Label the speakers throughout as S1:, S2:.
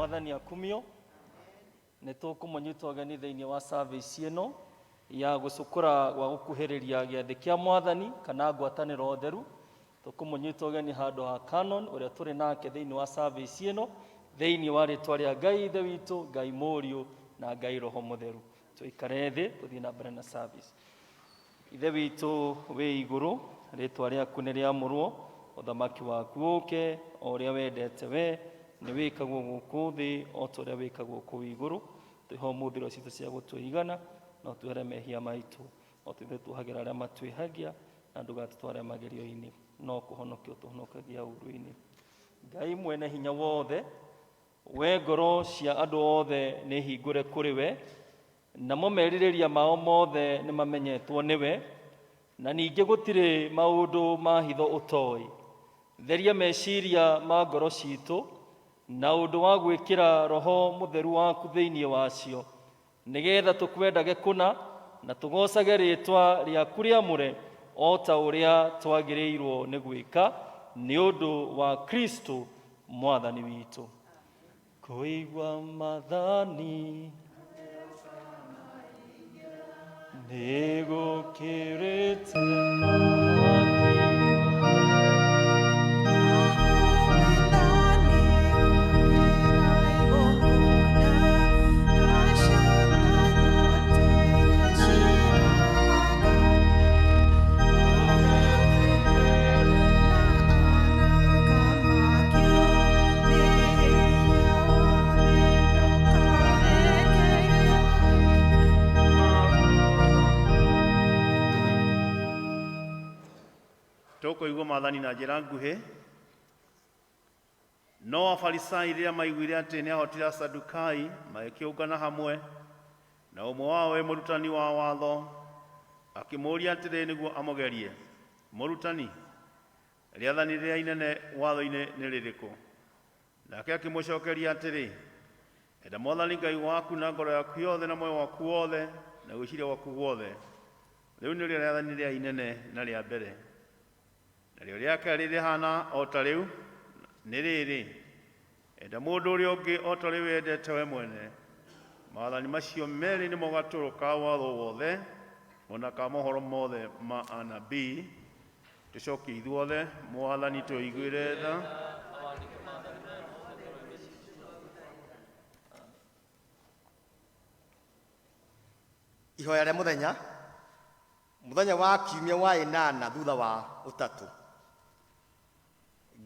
S1: Mwathani akumio nĩ tũkũmũnyita ũgeni thĩinĩ wa service ĩno ya gũcukũra gwa gũkuhĩrĩria gĩathĩ kĩa Mwathani kana ngwatanĩro theru. Tũkũmũnyita ũgeni handũ ha Canon ũrĩa tũrĩ nake thĩinĩ wa service ĩno thĩinĩ wa rĩtwa rĩa Ngai Ithe witũ, Ngai Mũriũ na Ngai Roho Mũtheru. Tũikare thĩ tũthiĩ na mbere na service. Ithe witũ wĩ igũrũ, rĩtwa rĩaku nĩ rĩamũrwo, ũthamaki waku ũke, o ũrĩa wendete we nĩ wĩkagwo gũkũ thĩ o ta ũrĩa wĩkagwo kũu igũrũ. Tũhe ũmũthĩ citũ cia gũtũigana na ũtwehere mehia maitũ, o ithuĩ tuohagĩra arĩa matwĩhagia, na ndũgatũtware magerio-inĩ, no kũhonokia ũtũhonokagia ũũru-inĩ. Ngai mwene hinya wothe, we ngoro cia andũ othe nĩ hingũre kũrĩ we, namo merirĩria mao mothe nĩ mamenyetwo nĩwe, na ningĩ gũtirĩ maũndũ ma hitho ũtoĩ. Theria meciria ma ngoro citũ na ũndũ wa gwĩkĩra Roho Mũtheru waku thĩinĩ wacio, nĩgetha tũkwendage kũna na tũgocage rĩtwa rĩaku rĩamũre o ta ũrĩa twagĩrĩirwo nĩ gwĩka nĩ ũndũ wa Kristo Mwathani witũ. Kũigua mathani nĩ gũkĩrĩte
S2: Tũkũigua maathani na njĩra nguhĩ. No Afarisai rĩrĩa maiguire atĩ nĩahotire Asadukai magĩkĩũngana hamwe, na ũmwe wao wĩ mũrutani wa watho akĩmũũria atĩrĩ nĩguo amũgerie, mũrutani, rĩathani rĩrĩa inene watho-inĩ nĩ rĩrĩkũ? Nake akĩmũcokeria atĩrĩ, enda Mwathani Ngai waku na ngoro yaku yothe na muoyo waku wothe na gwĩciria gwaku guothe. Rĩu nĩrĩo rĩathani rĩrĩa inene na rĩa mbere. Narĩo rĩa kerĩ rĩhana o ta rĩu, nĩ rĩrĩ, enda mũndũ ũrĩa ũngĩ o ta rĩu wendete we mwene. Maathani macio merĩ nĩmo gatũrũ ka watho wothe, ona ka mohoro mothe ma anabii. Tũcokie ithuothe. Mwathani tũiguĩre tha.
S3: Ihoya rĩa mũthenya wa kiumia wa ĩnana thutha wa ũtatũ.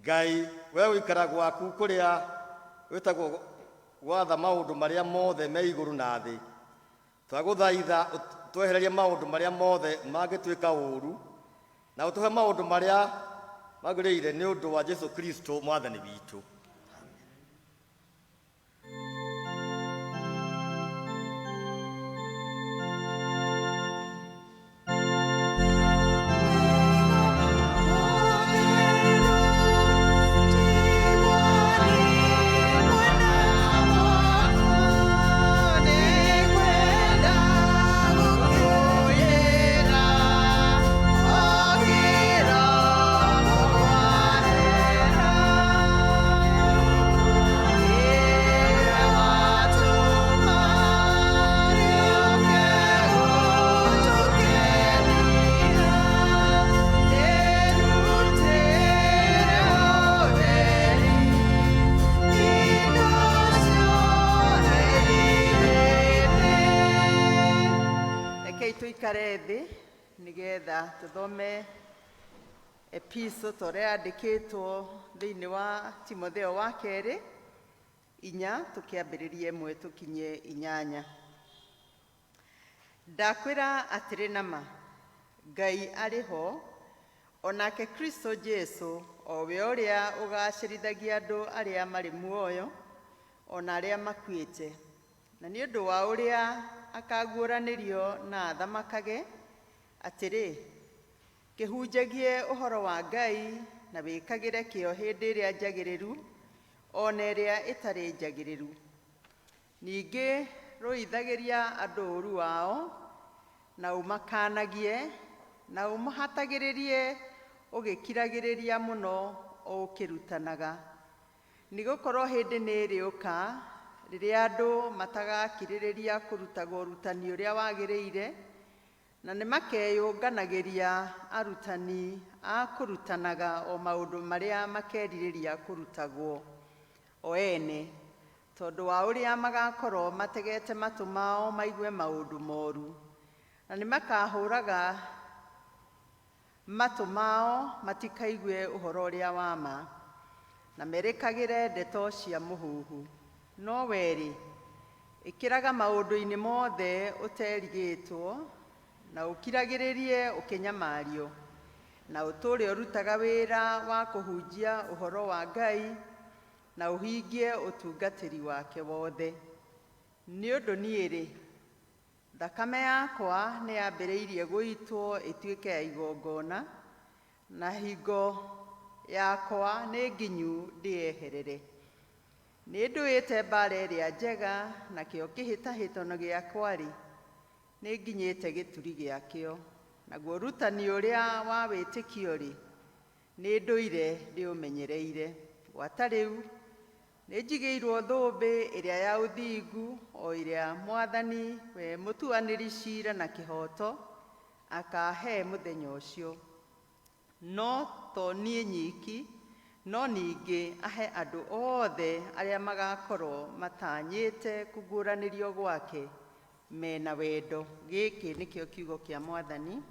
S3: Ngai, we ũikara gwaku kũrĩa wĩtagwo gwatha maũndũ marĩa mothe me igũrũ na thĩ, twagũthaitha twehererie maũndũ marĩa mothe mangĩtuĩka ũũru na ũtũhe maũndũ marĩa magĩrĩire nĩ ũndũ wa Jesũ Kristo Mwathani witũ.
S4: Nigetha tuthome epistle torĩa yandĩkĩtwo thĩinĩ wa Timotheo wa kerĩ 4 tũkĩambĩrĩria 1 tũkinye 8. Ndakwĩra atĩrĩ nama, Ngai arĩ ho, onake Kristo Jesũ, o we ũrĩa ũgacĩrithagia andũ arĩa marĩ muoyo ona arĩa makuĩte, na nĩ ũndũ wa ũrĩa akaguũranĩrio na athamakage, atĩrĩ, kĩhunjagie ũhoro wa Ngai na wĩkagĩre kĩo hĩndĩ ĩrĩa njagĩrĩru ona ĩrĩa ĩtarĩ njagĩrĩru. Ningĩ rũithagĩria andũ ũũru wao na ũmakanagie na ũmahatagĩrĩrie ũgĩkiragĩrĩria mũno ũkĩrutanaga. nĩ gũkorwo hĩndĩ nĩ ĩrĩũka rĩrĩa andũ matagakirĩrĩria kũrutaga ũrutani ũrĩa wagĩrĩire, na nĩ makeyũnganagĩria arutani a kũrutanaga o maũndũ marĩa makerirĩria kũrutagwo o ene, tondũ wa ũrĩa magakorwo mategete matũ mao maigue maũndũ moru, na nĩ makahũraga matũ mao matikaigue ũhoro ũrĩa wa ma, na merĩkagĩre ndeto cia mũhuhu. No weri, ĩkĩraga maũndũ-inĩ mothe ũterigĩtwo, na ũkiragĩrĩrie ũkĩnyamario, na ũtũũre ũrutaga wĩra wa kũhunjia ũhoro wa Ngai, na ũhingie ũtungatĩri wake wothe. Nĩ ũndũ niĩ-rĩ, thakame yakwa nĩ yambĩrĩirie gũitwo ĩtuĩke ya igongona, na hingo yakwa nĩ nginyu ndĩeherere. Nĩ ndũĩte mbaara ĩrĩa njega, nakĩo kĩhĩtahĩtano gĩakwa-rĩ, nĩ nginyĩte gĩturi gĩakĩo. Naguo ũrutani ũrĩa wa wĩtĩkio-rĩ, nĩ ndũire ndĩũmenyereire. Gwata rĩu nĩ njigĩirwo thũmbĩ ĩrĩa ya ũthingu, o ĩrĩa Mwathani we mũtuanĩri ciira na kĩhooto akahe mũthenya ũcio. No to niĩ nyiki, no ningĩ ahe andũ othe arĩa magakorwo matanyĩte kuguũranĩrio gwake mena wendo. Gĩkĩ nĩkĩo kiugo kĩa Mwathani.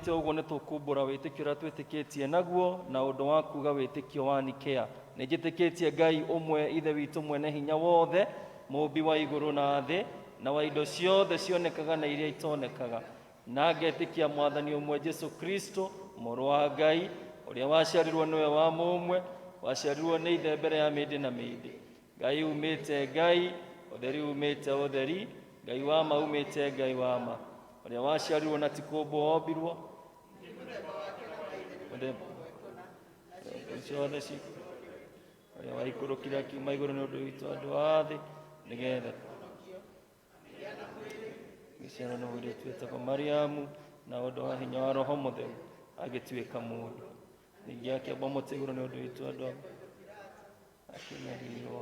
S1: Ũguo nĩ tũkũmbũra wĩtĩkio ũrĩa twĩtĩkĩtie naguo na ũndũ wa kuuga wĩtĩkio wa Nikea. Nĩ njĩtĩkĩtie Ngai ũmwe ithe witũ mwene hinya wothe, mũmbi wa igũrũ na thĩ na wa indo ciothe cionekaga na iria itonekaga, na ngetĩkia Mwathani ũmwe Jesũ Kristo, mũrũ wa Ngai, ũrĩa waciarirwo nĩwe wa mũmwe, waciarirwo nĩ ithe mbere ya mĩndĩ na mĩndĩ. Ngai umĩte Ngai, ũtheri umĩte ũtheri, Ngai wa ma umĩte Ngai wa ma, ũrĩa waciarirwo na ti kũmbwo ombirwo, ciothe ciku, ũrĩa waikũrũkire akiuma igũrũ nĩ ũndũ witũ andũ a thĩ, nĩgetha gĩciarwo nĩ mũirĩtu wĩtagwo Mariamu, na ũndũ wa hinya wa Roho Mũtheru agĩtuĩka mũndũ, ningĩ akĩamba mũtĩ igũrũ nĩ ũndũ witũ andũ akĩnyarirwo,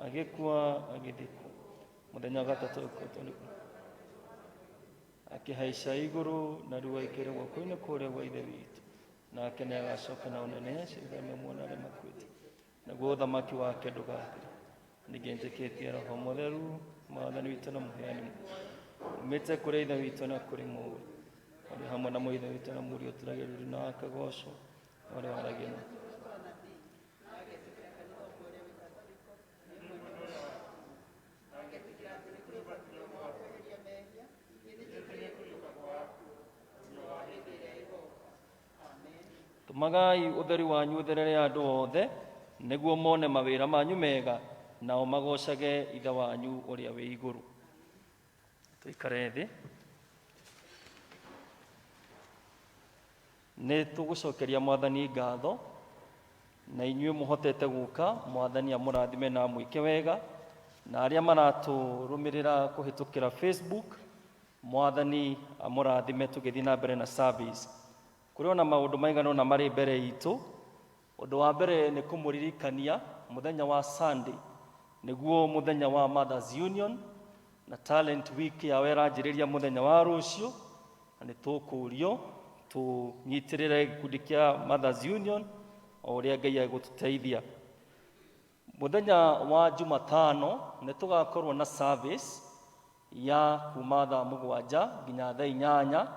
S1: agĩkua, agĩthikwo, mũthenya wa gatatũ akĩhaica igũrũ, na rĩu aikĩre guoko-inĩ kũrĩa gwa ithe witũ, nake nĩ agacoka na ũnene ciuthame muona arĩa makuĩte, naguo ũthamaki wake ndũgathira. Ningĩ njĩtĩkĩtie Roho Mũtheru, Mwathani witũ na mũheani umĩte kũrĩ ithe witũ na kũrĩ Mũriũ, ũrĩ hamwe na mũithe witũ na Mũriũ ũturagĩrĩru na akagoco, ũrĩa waragia na tũmagai ũtheri wanyu ũtherere andũ othe, nĩguo mone mawĩra manyu mega, nao magocage ithe wanyu ũrĩa wĩ igũrũ. Tũikare thĩ. Nĩ tũgũcokeria Mwathani ngatho, na inyuĩ mũhotete gũka, Mwathani amũrathime na mwĩke wega, na arĩa maratũrũmĩrĩra kũhĩtũkĩra Facebook, Mwathani amũrathime tũgĩthiĩ na mbere na service. Kũrĩ ona maũndũ maigana ũna marĩ mbere itũ. Ũndũ wa mbere nĩ kũmũririkania mũthenya wa Sunday nĩguo mũthenya wa Mothers Union, na Talent Week yao ĩranjĩrĩria mũthenya wa rũciũ, na nĩ tũkũũrio tũnyitĩrĩre gĩkundi kĩa Mothers Union o ũrĩa Ngai egũtũteithia. Mũthenya wa Jumatano nĩ tũgakorwo na service ya kuma thaa 7 nginya thaa 8.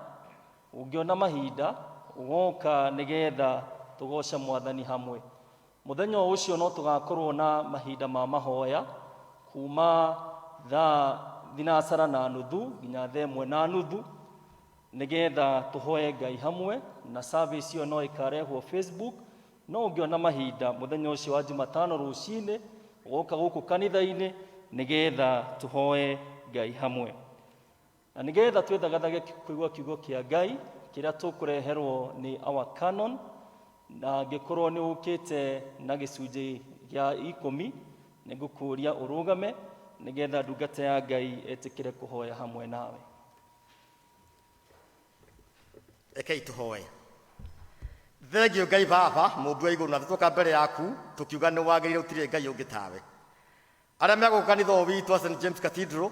S1: Ũngĩona mahinda ũgoka nĩgetha tũgoca Mwathani hamwe. Mũthenya ũcio no tũgakorwo na mahinda ma mahoya kuma thaa 9:30 nginya thaa 1:30 nĩgetha tũhoe Ngai hamwe, na service ĩyo no ĩkarehwo Facebook. No ũngĩona mahinda mũthenya ũcio wa Jumatano rũcinĩ ũgoka gũkũ kanitha-inĩ nĩgetha tũhoe Ngai hamwe. Na nĩgetha twĩthagathage kũigua kiugo kĩa Ngai kĩrĩa tũkũreherwo nĩ our canon, na angĩkorwo nĩ ũkĩte na gĩcunjĩ gĩa 10 nĩngũkũũria ũrũgame nĩgetha ndungata ya Ngai etĩkĩre kũhoya hamwe nawe.
S3: Rekei tũhoe. Thengio Ngai Baba Mũmbi wa igũrũ na thĩ, tũka mbere yaku tũkiuga nĩ wagĩrĩire, ũtirĩ Ngai ũngĩ tawe. Arĩa megũka kanitha ũyũ witũ wa St James Cathedral,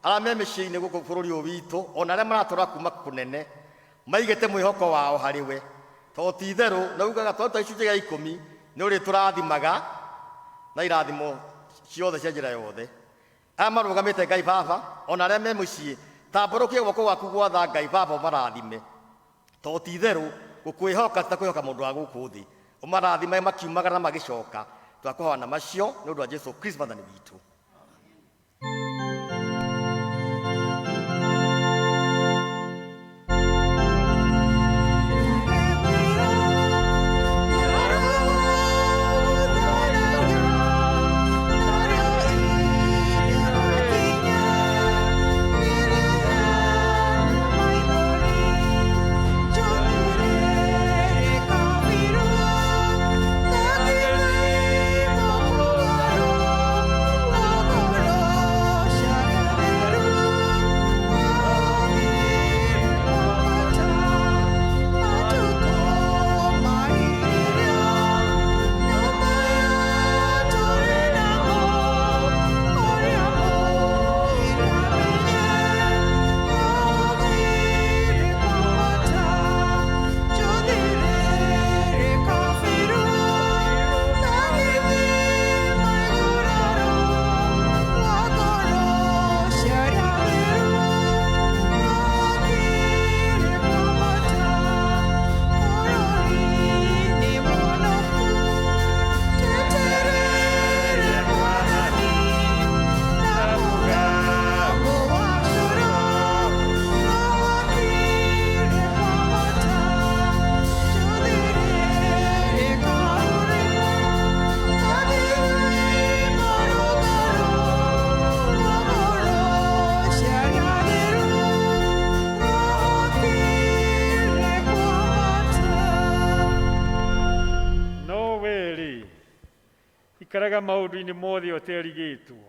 S3: arĩa me mĩciĩ-inĩ gũkũ bũrũri ũyũ witũ, ona arĩa maratũra kuma kũnene, maigĩte mwĩhoko wao harĩ we. Tondũ ti itherũ na ugaga twaruta gĩcunjĩ gĩa 10 nĩ ũrĩ tũrathimaga na irathimo ciothe cia njĩra yothe. Aya marũgamĩte Ngai Baba, ona arĩa me mũciĩ, tambũrũkia guoko gwaku gwatha Ngai Baba ũmarathime. Tondũ ti itherũ gũkwĩhoka ti ta kwĩhoka mũndũ wa gũkũ thĩ. Ũmarathime makiumagara na magĩcoka. Twakũhoana macio nĩ ũndũ wa Jesũ Kristo Mwathani witũ.
S5: ikaraga maũndũ-inĩ mothe ũterigĩtwo,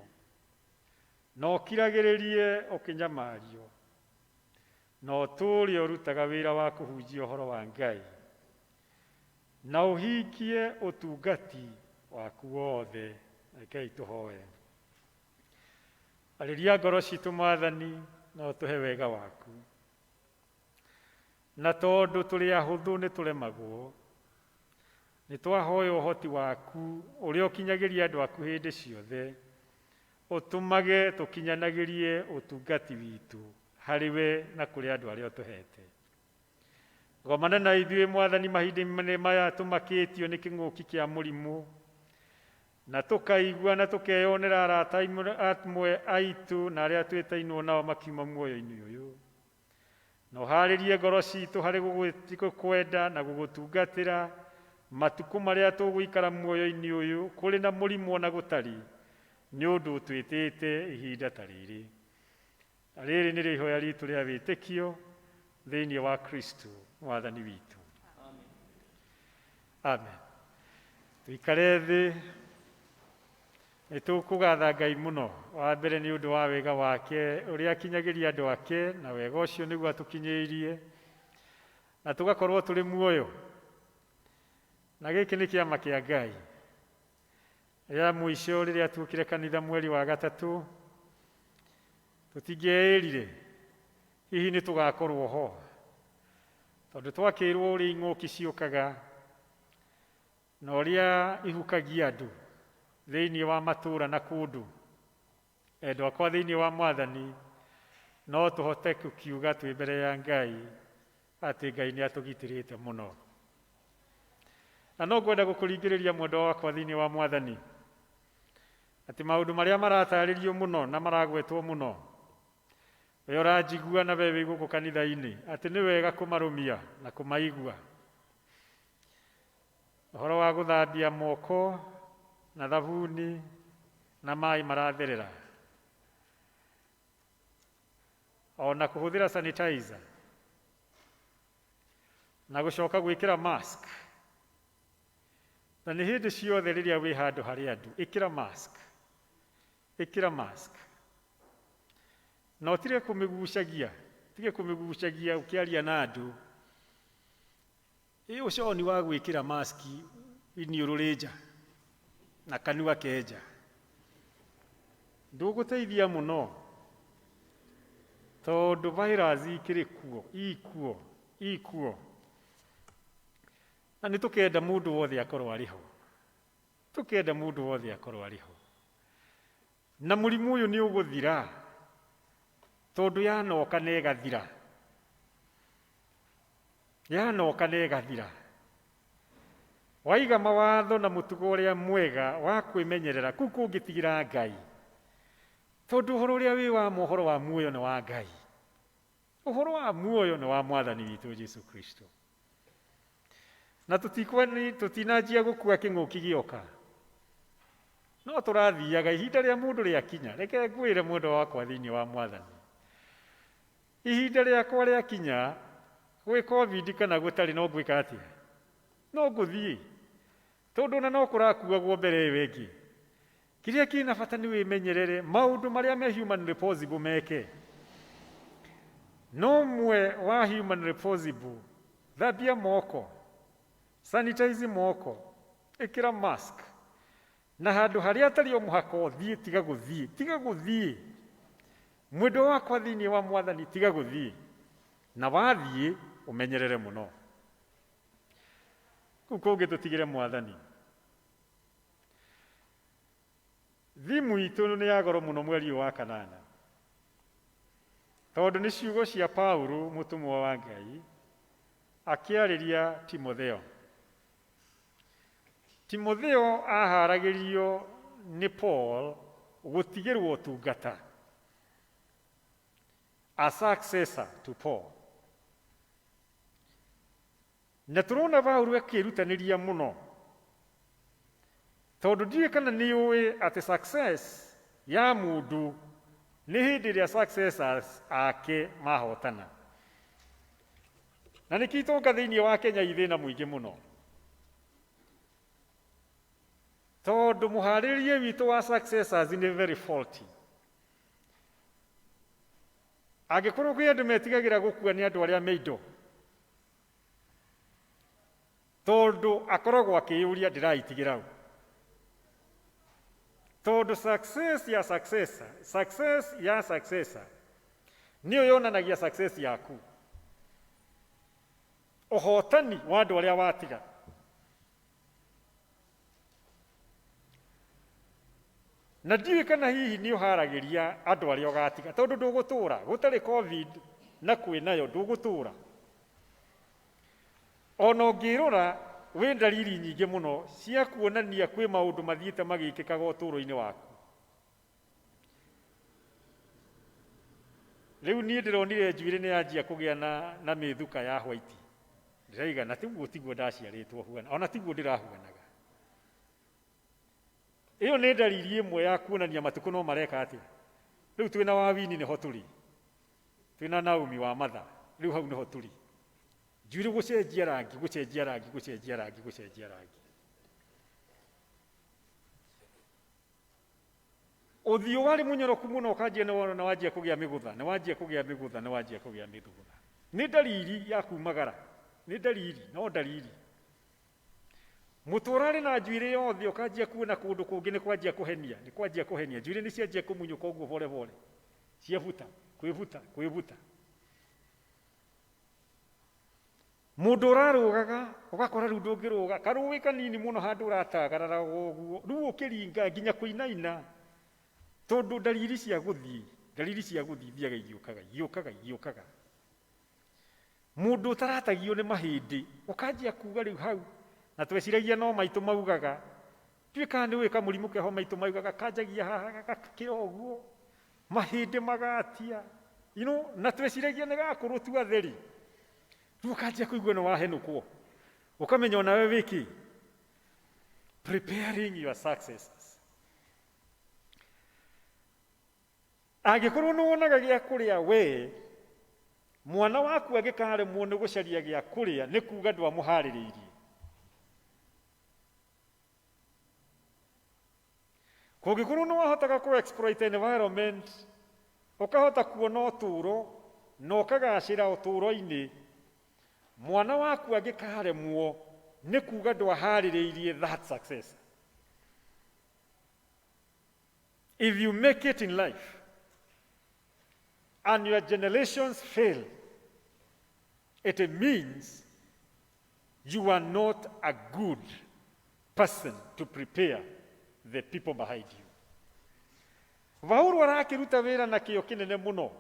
S5: na ũkiragĩrĩrie ũkĩnyamario, na ũtũũre ũrutaga wĩra wa kũhunjia ũhoro wa Ngai, na ũhingie ũtungati waku wothe. Rekei tũhoe. Arĩria ngoro citũ Mwathani, na ũtũhe wega waku, na tondũ tũrĩ ahũthũ nĩ tũremagwo, nĩ twahoya ũhoti waku ũrĩa ũkinyagĩria andũ aku hĩndĩ ciothe, ũtũmage tũkinyanagĩrie ũtungati witũ harĩ we na kũrĩ andũ arĩa ũtũhete. Gomana na ithuĩ Mwathani mahinda-inĩ maya tũmakĩtio nĩ kĩng'ũki kĩa mũrimũ, na tũkaigua na tũkeyonera arata amwe aitũ na arĩa twĩtainwo nao makiuma muoyo-inĩ ũyũ. Na ũharĩrie ngoro citũ harĩ gũkwenda na gũgũtungatĩra matukũ marĩa tũgũikara muoyo-inĩ ũyũ kũrĩ na mũrimũ ona gũtarĩ, nĩ ũndũ twĩtĩte ihinda ta rĩrĩ. Na rĩrĩ nĩ ihoya ritũ rĩa wĩtĩkio thĩinĩ wa Kristo Mwathani witũ. Amen. Tuikare thĩ nĩ tũkũgatha Ngai mũno. Wa mbere nĩ ũndũ wa wega wake ũrĩa akinyagĩria andũ ake, na wega ũcio nĩguo atũkinyĩirie na tũgakorwo tũrĩ muoyo. Na gĩkĩ nĩ kĩama kĩa Ngai rĩa mũico rĩrĩa tuokire kanitha mweri wa gatatũ, tũtingĩeĩrire hihi nĩ tũgakorwo ho, tondũ twakĩrwo ũrĩa ing'ũki ciũkaga na ũrĩa ihukagia andũ thĩinĩ wa matũũra na kũndũ. Endwa akwa thĩinĩ wa Mwathani, no tũhote gũkiuga twĩ mbere ya Ngai atĩ Ngai nĩ atũgitĩrĩte mũno. Na no ngwenda gũkũringĩrĩria mwendwa wakwa thĩinĩ wa Mwathani atĩ maũndũ marĩa maratarĩrio mũno na maragwetwo mũno, we ũranjigua na we wĩ gũkũ kanitha-inĩ, atĩ nĩ wega kũmarũmia na kũmaigua. Ũhoro wa gũthambia moko na thabuni na maĩ maratherera, ona kũhũthĩra sanitizer na gũcoka gwĩkĩra mask. Na nĩ hĩndĩ ciothe rĩrĩa wĩ handũ harĩ andũ, ĩkĩra mask, ĩkĩra mask. Na ũtige kũmĩgucagia ũkĩaria na andũ. Ũconi wa gwĩkĩra mask iniũrũ rĩ nja na kanua kenja ndũgũteithia mũno, tondũ virus ikĩrĩ kuo, ikuo. Na nĩ tũkenda mũndũ wothe akorwo arĩ ho, tũkenda mũndũ wothe akorwo arĩ ho. Na mũrimũ ũyũ nĩ ũgũthira, tondũ yanoka na ĩgathira, yanoka na ĩgathira. Waiga mawatho na mũtugo ũrĩa mwega wa kwĩmenyerera, kũu kũngĩtigĩra Ngai, tondũ ũhoro ũrĩa wĩ wa mohoro wa muoyo nĩ wa Ngai, ũhoro wa muoyo nĩ wa Mwathani witũ Jesu Kristo. Na tũtinanjia gũkua kĩng'ũki gĩoka, no tũrathiaga ihinda rĩa mũndũ rĩakinya. Reke ngwĩre mwendwa wakwa thĩinĩ wa Mwathani, ihinda rĩakwa rĩakinya, gwĩ COVID kana gũtarĩ, no ngwĩka atĩa? No ngũthiĩ, tondũ ona no kũrakuagwo mbere ĩyo ĩngĩ. Kĩrĩa kĩna bata nĩ wĩmenyerere maũndũ marĩa me humanly possible meke. No mwe wa humanly possible, thambia moko, sanitize moko, ĩkĩra mask, na handũ harĩa atarĩ o mũhaka ũthiĩ tiga gũthiĩ. Mwendwa wakwa thĩinĩ wa Mwathani, tiga gũthiĩ, na wathiĩ ũmenyerere mũno. Kũu kũngĩ tũtigĩre Mwathani. Thimũ itũ nĩ ya goro mũno mweri wa kanana, tondũ nĩ ciugo cia Paulo mũtũmwo wa Ngai akĩarĩria Timotheo. Timotheo aharagĩrio nĩ Paul gũtigĩrwo ũtungata, a successor to Paul. Na tũrona Paulo akĩrutanĩria mũno, tondũ ndiũĩ kana nĩ ũĩ atĩ success ya mũndũ nĩ hĩndĩ ĩrĩa successors ake mahotana. Na nĩkĩ itonga thĩinĩ wa Kenya ithĩna mũingĩ mũno, tondũ mũharĩrĩrie witũ wa successors nĩ very faulty. Angĩkorwo kwĩ andũ metigagĩra gũkua nĩ andũ arĩa me indo, tondũ akoragwo akĩyũria ndĩraitigĩra u. Tondũ success ya successor nĩyo yonanagia success yaku, ũhotani wa andũ arĩa watiga. Na ndiũĩ kana hihi nĩ ũharagĩria andũ arĩa ũgatiga, tondũ ndũgũtũũra gũtarĩ COVID na kwĩ nayo, ndũgũtũũra. Ona ũngĩrora wĩ ndariri nyingĩ mũno cia kuonania kwĩ maũndũ mathiĩte magĩkĩkaga ũtũũro-inĩ waku. Rĩu niĩ ndĩronire njuĩrĩ nĩ yanjia kũgĩa na mĩthuka ya white. Ndĩraiga na tiguo ndaciarĩtwo huana, ona tiguo ndĩrahuanaga. Ĩyo nĩ ndariri ĩmwe ya kuonania matukũ no mareka atĩa. Rĩu twĩna Wawini nĩho tũrĩ, twĩna Naomi wa Matha, rĩu hau nĩho tũrĩ. Njuĩrĩ gũcenjia rangi. Uthio wari munyoroku muno ukanjia na wajia kugia migutha, na wajia kugia migutha, na wajia kugia migutha. Ni dalili ya kumagara. Ni dalili, no dalili. Muturari na njuire yothe ukanjia kuona kundu kungi ni kwanjia kuhenia, ni kwanjia kuhenia. Njuire ni cianjia kumunyuka uguo pole pole. Ciavuta, kwivuta. Mundu urarugaga, ugakora riu ndungiruga, karuwi kanini muno handu uratagarara uguo. Riu ukiringa nginya kuinaina. Tondu dalili cia guthii thiaga igiukaga. Mundu taratagio ni mahindi, ukanjia kuga riu hau. Na tweciragia no maitu maugaga. Twika ni wika murimu keho maitu maugaga kanjagia haha gakira uguo. Mahindi magatia. Na tweciragia ni gakuru tu atheri. Riu ukanjia kuigua ni wahenukwo. Ukamenya ona we wiki. Preparing your successors. Angikorwo ni wonaga gia kuria we, mwana waku agikaremwo ni gucaria gia kuria ni kuga ndwamuhaririirie. Kungikorwo ni wahotaga ku exploit environment, ukahota kuona uturo na ukagacira uturo-ini, mwana waku agikaremwo ni kuga ndwahaririirie that success. If you make it in life and your generations fail, it means you are not a good person to prepare the people behind you. Vauru arakiruta wira na kio kinene muno.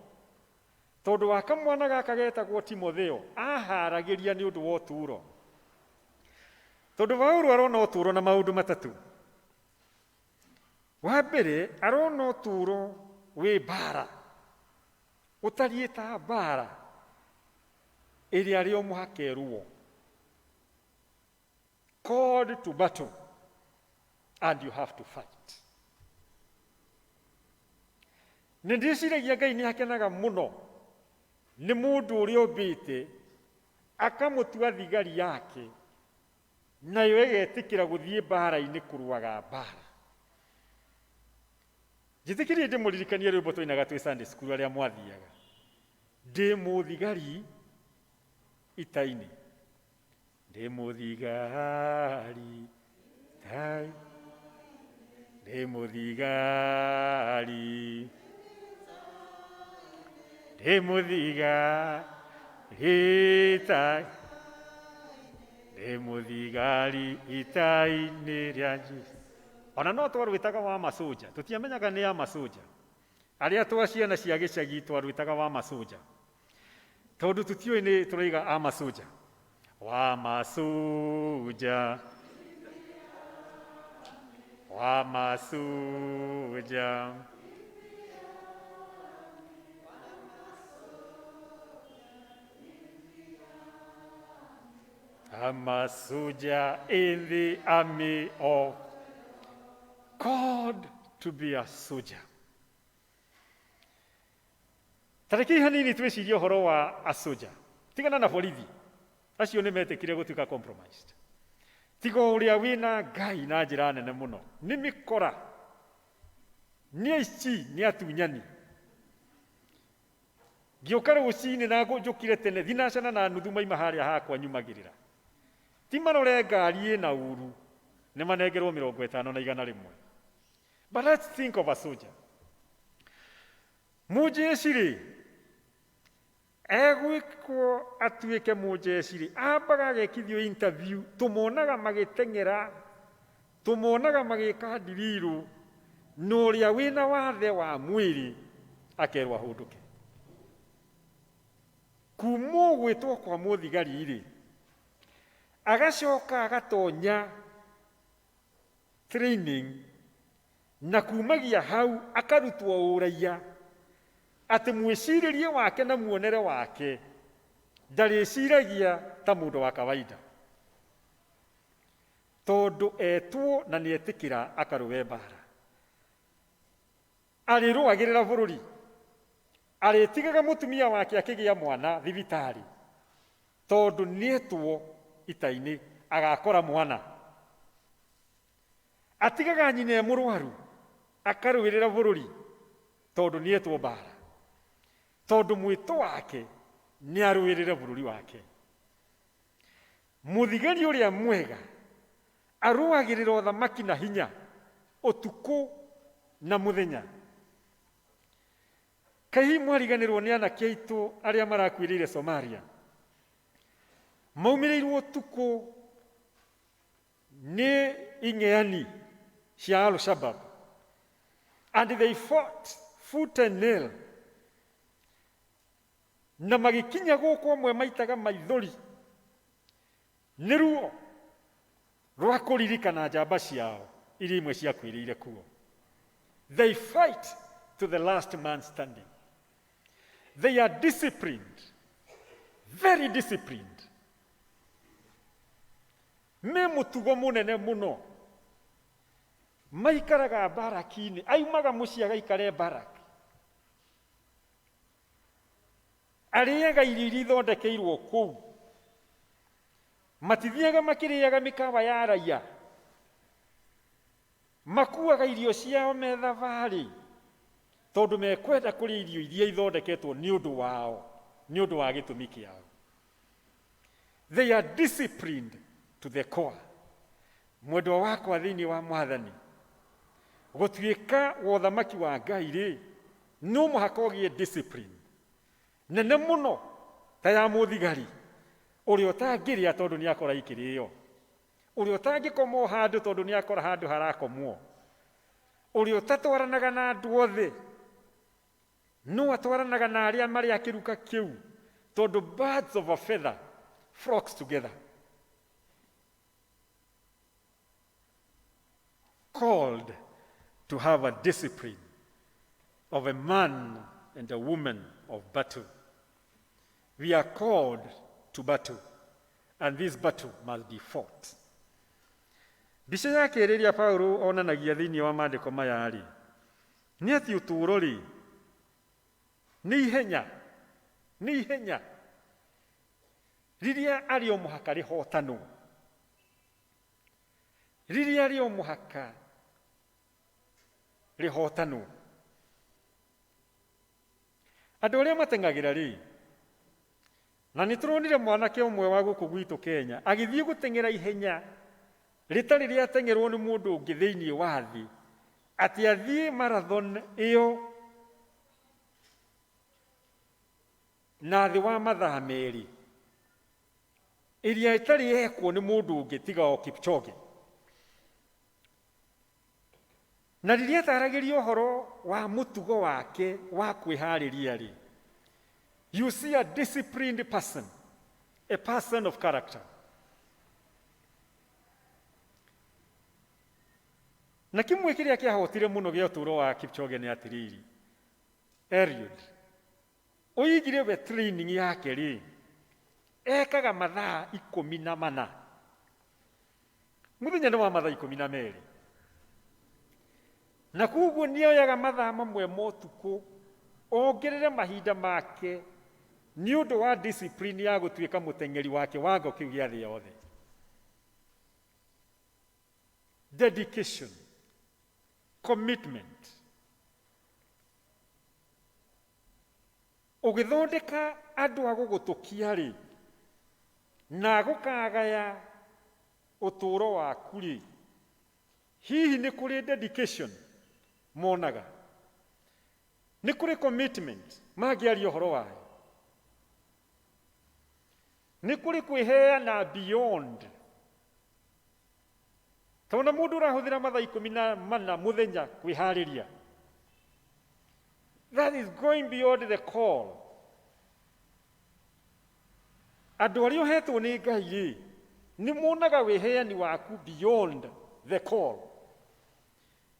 S5: Tondu wa kamwana gaka getagwo Timotheo aharagiria ni undu wa uturo. Tondu Vauru arona uturo na maundu matatu. Wa mbere arona uturo wi bara. Utarieta bara iria rio muhakeruo. Called to battle. And you have to fight. Nindiciragia Ngai ni akenaga muno ni mundu uria umbite akamutua thigari yake nayo egetikira guthie bara-ini kuruaga bara. Njitikirie ndimuririkanie rwimbo twainaga twi Sunday school aria mwathiaga. Ndi muthigari ita-ini. Ndi muthigari ita-ini. Demuthigari ita-ini ria Jesu. Ona no twarwitaga wa masoja, tutiamenyaga ni ya masoja. Aria twa ciana cia gicagi twarwitaga wa masoja. Tondu tutioi ni turaiga a masoja. Wa masoja. Wa masoja. A masoja in the army of God, to be a soldier. Tariki hanini tweciria uhoro wa a soldier. Tigana na borithi. Acio ni metikire gutuika compromised. Tigo uria wina Ngai na njira nene muno. Ni mikora. Ni aici ni atunyani. Ngioka rucini na njukire tene thinacana na nuthu maima haria hakwa nyumagirira. Ti marore ngari ina uru. Ni manengerwo 50 na 100. But let's think of a soldier. Mujeshiri egwikwo atuike mujeshiri ambaga agekithio interview tumuonaga magitengera tumuonaga magika ndiriru nuria wina wathe wa mwiri akerwa hunduke kumo gwitwo kwa muthigari ri agacoka agatonya training na kumagia hau akarutwo uraia ati mwiciririe wake na muonere wake ndariciragia ta mundu wa kawaida tondu etwo na nietikira akaruwe bara ariruagirira bururi aritigaga mutumia wake akigia mwana thibitari tondu nietwo ita-ini agakora mwana atigaga nyine murwaru akarũĩrĩra bũrũri tondũ nĩetwo mbara, tondũ mwĩto wake nĩ arũĩrĩre bũrũri wake. Mũthigari ũrĩa mwega arũagĩrĩra ũthamaki na hinya ũtukũ na mũthenya. Kaĩ mwariganĩrwo nĩ anake aitũ arĩa marakuĩrĩire Somalia, maumĩrĩirwo ũtukũ nĩ ing'eani cia Al-Shabaab, and they fought foot and nail, na magĩkinya gũkũ amwe maitaga maithori nĩ ruo rwa kũririkana njamba ciao iria imwe ciakuĩrĩire kuo. They fight to the last man standing. They are disciplined, very disciplined. Me mũtugo mũnene mũno, maikaraga baraki-inĩ, aimaga mũciĩ agaikare baraki, arĩaga irio iria ithondekeirwo kũu, matithiaga makĩrĩaga mĩkawa ya raia, makuaga irio ciao me thabarĩ tondũ mekwenda kũrĩa irio iria ithondeketwo nĩ ũndũ wao, nĩ ũndũ wa gĩtũmi kĩao. They are disciplined to the core. Mwendwa wakwa thĩinĩ wa Mwathani, gũtuĩka wa ũthamaki wa Ngai-rĩ, no mũhaka ũgĩe discipline nene mũno ta ya mũthigari ũrĩa ũtangĩrĩa tondũ nĩ akora ikĩrĩo, ũrĩa ũtangĩkoma handũ tondũ nĩ akora handũ harakomwo, ũrĩa ũtatwaranaga na andũ othe no atwaranaga na arĩa marĩ akĩruka kĩu, tondũ birds of a feather flocks together. Called to have a discipline of a man and a woman of battle. We are called to battle, and this battle must be fought. Mbica ya kerĩ ĩrĩa Paulo onanagia thĩinĩ wa maandĩko maya-rĩ, nĩ atĩ ũtũũro-rĩ nĩ ihenya rĩrĩa arĩ o mũhaka rĩhotanwo, rĩrĩa arĩ o mũhaka rĩhotanwo. Andũ arĩa mateng'agĩra-rĩ, na nĩ tũronire mwanake ũmwe wa gũkũ gwitũ Kenya agĩthiĩ gũteng'era ihenya rĩtarĩ rĩateng'erwo nĩ mũndũ ũngĩ thĩinĩ wa thĩ, atĩ athiĩ marathon ĩyo na thĩ wa mathaa merĩ, ĩrĩa ĩtarĩ yekwo nĩ mũndũ ũngĩ tiga o Kipchoge. Na rĩrĩa ataragĩria ũhoro wa mũtugo wake wa kwĩharĩria-rĩ, you see a disciplined person, a person of character. Na kĩmwe kĩrĩa kĩahotire mũno gĩa ũtũũro wa Kipchoge nĩ atĩrĩrĩ, Eliud ũigire we training yake-rĩ, ekaga mathaa 14 mũthenya nĩ wa mathaa 12, na kuguo nĩoyaga mathaa mamwe ma ũtukũ ongerere mahinda make nĩ ũndũ wa discipline ya gũtuĩka mũteng'eri wake wango kĩu gĩa thĩ yothe. Dedication, commitment. Ũgĩthondeka andũ a gũgũtũkia-rĩ, na gũkagaya ũtũũro waku-rĩ, hihi nĩ kũrĩ dedication monaga, nĩ kũrĩ commitment mangĩaria ũhoro wayo, nĩ kũrĩ kwĩheana beyond. Tona mũndũ ũrahũthĩra mathaa 14 mũthenya kwĩharĩria, that is going beyond the call. Andũ arĩa ũhetwo nĩ Ngai-rĩ, nĩ monaga wĩheani waku beyond the call,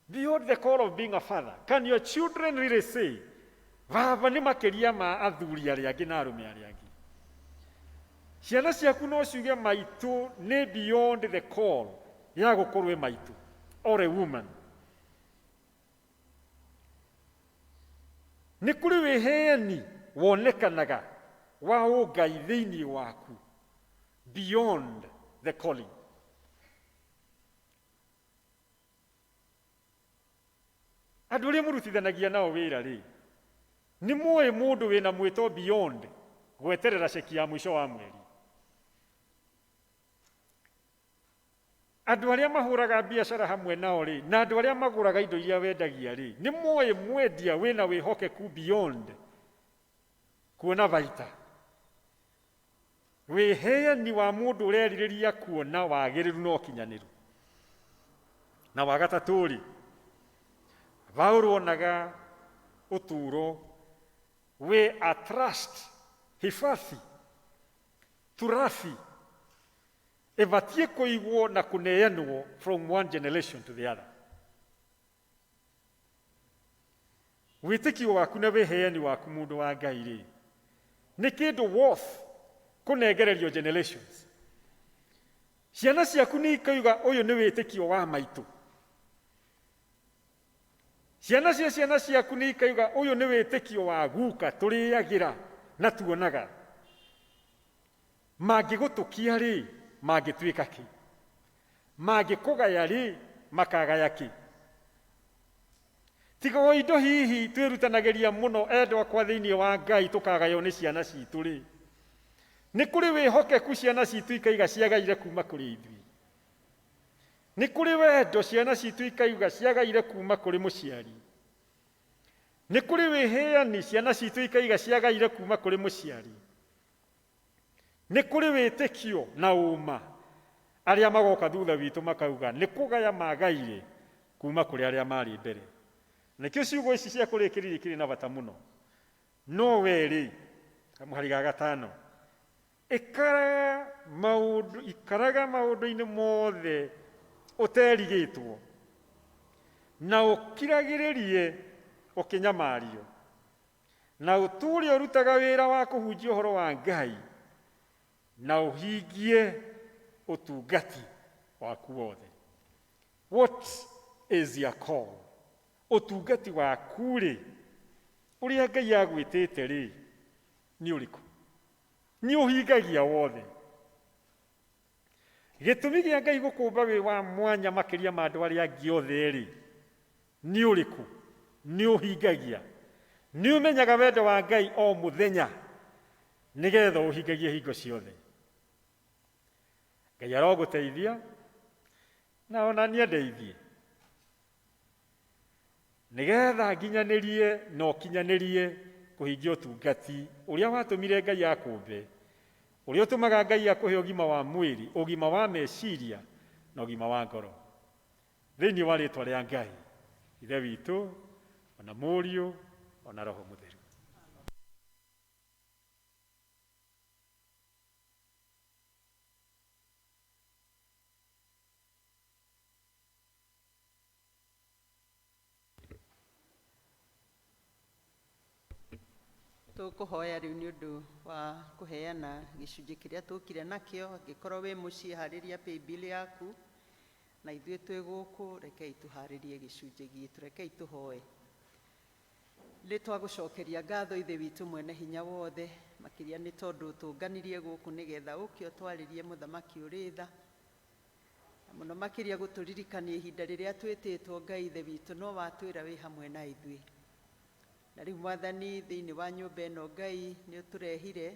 S5: beyond the call of being a father. Can your children really say, baba nĩ makĩria ma athuri arĩa angĩ na arũme arĩa angĩ? Ciana ciaku no ciuge maitũ nĩ beyond the call ya gũkorwo maitũ, or a woman. Nĩ kũrĩ wĩheani wonekanaga wa ũngai thĩinĩ waku beyond the calling. andũ arĩa mũrutithanagia nao wĩra rĩ, nĩ muoĩ mũndũ wĩna mwĩto beyond gweterera ceki ya mũico wa mweri? Andũ arĩa mahũraga biacara hamwe nao rĩ, na andũ arĩa magũraga indo iria wendagia rĩ, nĩ muoĩ mwendia wĩna wĩhokeku beyond kuona baita? Wĩheani wa mũndũ ũrerirĩria kuona wagĩrĩru na ũkinyanĩru. Na wagatatũ rĩ, Paulo onaga ũtũũro wĩ a trust, hifadhi, turathi ĩbatiĩ kũigwo na kũneanwo from one generation to the other. Wĩtĩkio waku na wĩheani waku mũndũ wa Ngai rĩ, nĩ kĩndũ worth kũnengererio generations. Ciana ciaku nĩ ikauga ũyũ nĩ wĩtĩkio wa maitũ. Ciana cia ciana ciaku nĩ ikauga ũyũ nĩ wĩtĩkio wa guka tũrĩagĩra na tuonaga. Mangĩgũtũkia rĩ, mangĩtuĩka kĩ? Mangĩkũgaya rĩ, makagaya kĩ? Tiga o indo hihi twĩrutanagĩria mũno endwa kwa thĩinĩ wa Ngai tũkagaywo nĩ ciana citũ rĩ. Nĩ kũrĩ wĩhokeku ciana citũ ikaiga ciagaire kuma kũrĩ ithuĩ. Nĩ kũrĩ wendo ciana citũ ikaiga ciagaire kuma kũrĩ mũciari. Nĩ kũrĩ wĩheani ciana citũ ikaiga ciagaire kuma kũrĩ mũciari. Nĩ kũrĩ wĩtĩkio na ũma arĩa magoka thutha witũ makauga nĩ kũgaya magaire kuma kũrĩ arĩa marĩ mbere. Nĩkĩo ciugo ici cia kũrĩkĩrĩria ikĩrĩ na bata mũno. No werĩ, kamũhari ga gatano, ikaraga maũndũ-inĩ mothe ũterigĩtwo na ũkiragĩrĩrie ũkĩnyamario na ũtũũre ũrutaga wĩra wa kũhunjia ũhoro wa Ngai na ũhingie ũtungati waku wothe. What is your call? Ũtungati waku rĩ, ũrĩa Ngai agwĩtĩte rĩ, nĩ ũrĩkũ? Nĩ ũhingagia wothe? Gĩtũmi gĩa Ngai gũkũmba wĩ wa mwanya makĩria ma andũ arĩa angĩ othe rĩ, nĩ ũrĩkũ? Nĩ ũhingagia? Nĩ ũmenyaga wendo wa Ngai o mũthenya nĩgetha ũhingagie hingo ciothe? Ngai arogũteithia na ona niĩ ndeithie nĩgetha nginyanĩrie na ũkinyanĩrie kũhingia ũtungati ũrĩa watũmire Ngai akũmbe, ũrĩa ũtũmaga Ngai akũhe ũgima wa mwĩrĩ, ũgima wa meciria na ũgima wa ngoro. Thĩinĩ wa rĩĩtwa rĩa Ngai, Ithe witũ, ona Mũriũ, ona Roho Mũtheru.
S4: Tũkũhoya rĩu nĩ ũndũ wa kũheana gĩcunjĩ kĩrĩa tũkire nakĩo. Angĩkorwo wĩ mũciĩ harĩria paybill yaku, na ithuĩ twĩ gũkũ, rekei tũharĩrie gĩcunjĩ gitũ, rekei tũhoe. Nĩ twagũcokeria ngatho Ithe witũ mwene hinya wothe, makĩria nĩ tondũ tũnganirie gũkũ nĩgetha ũke ũtwarĩrie mũthamaki ũrĩ tha, na mũno makĩria gũtũririkania ihinda rĩrĩa twĩtĩtwo Ngai Ithe witũ no watwĩra wĩ hamwe na ithuĩ. Na rĩu Mwathani, thĩinĩ wa nyũmba ĩno Ngai nĩ ũtũrehire,